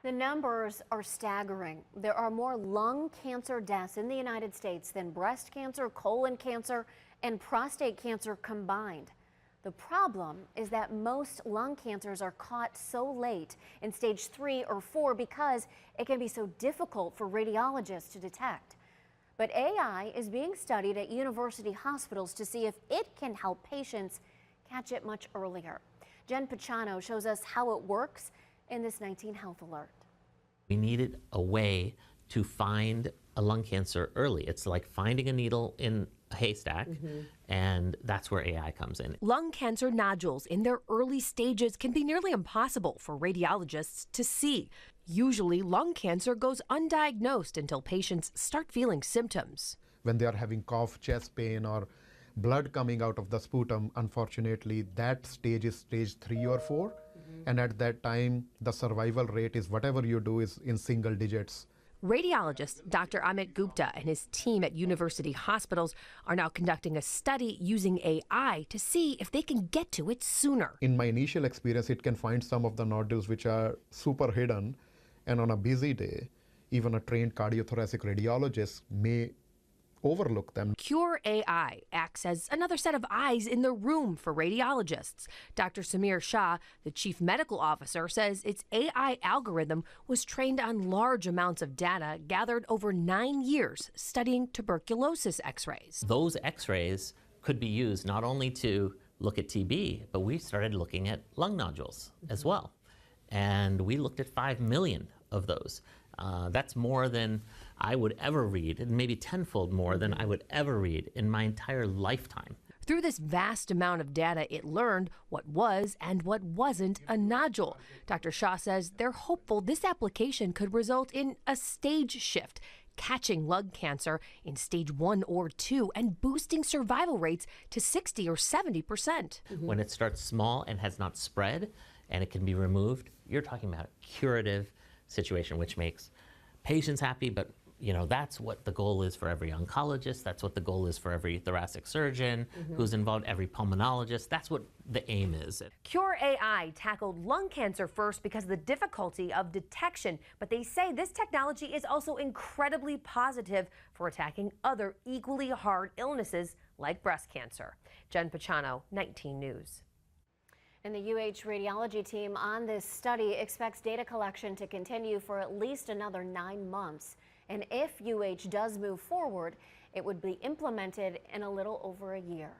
The numbers are staggering. There are more lung cancer deaths in the United States than breast cancer, colon cancer, and prostate cancer combined. The problem is that most lung cancers are caught so late in stage 3 or 4 because it can be so difficult for radiologists to detect. But AI is being studied at university hospitals to see if it can help patients catch it much earlier. Jen Pachano shows us how it works in this 19 Health Alert. We needed a way to find a lung cancer early. It's like finding a needle in a haystack, and that's where AI comes in. Lung cancer nodules in their early stages can be nearly impossible for radiologists to see. Usually, lung cancer goes undiagnosed until patients start feeling symptoms. When they are having cough, chest pain, or blood coming out of the sputum, unfortunately, that stage is stage 3 or 4. And at that time, the survival rate is whatever you do is in single digits. Radiologist Dr. Amit Gupta and his team at university hospitals are now conducting a study using AI to see if they can get to it sooner. In my initial experience, it can find some of the nodules which are super hidden. And on a busy day, even a trained cardiothoracic radiologist may overlook them. Cure AI acts as another set of eyes in the room for radiologists. Dr. Samir Shah, the chief medical officer, says its AI algorithm was trained on large amounts of data gathered over 9 years studying tuberculosis x-rays. Those x-rays could be used not only to look at TB, but we started looking at lung nodules as well. And we looked at 5 million of those. That's more than I would ever read, and maybe tenfold more than I would ever read in my entire lifetime. Through this vast amount of data, it learned what was and what wasn't a nodule. Dr. Shah says they're hopeful this application could result in a stage shift, catching lung cancer in stage 1 or 2 and boosting survival rates to 60 or 70%. When it starts small and has not spread and it can be removed, you're talking about a curative situation, which makes patients happy, but that's what the goal is for every oncologist. That's what the goal is for every thoracic surgeon who's involved, every pulmonologist. That's what the aim is. Cure AI tackled lung cancer first because of the difficulty of detection, but they say this technology is also incredibly positive for attacking other equally hard illnesses like breast cancer. Jen Pachano, 19 News. And the UH radiology team on this study expects data collection to continue for at least another 9 months. And if UH does move forward, it would be implemented in a little over a year.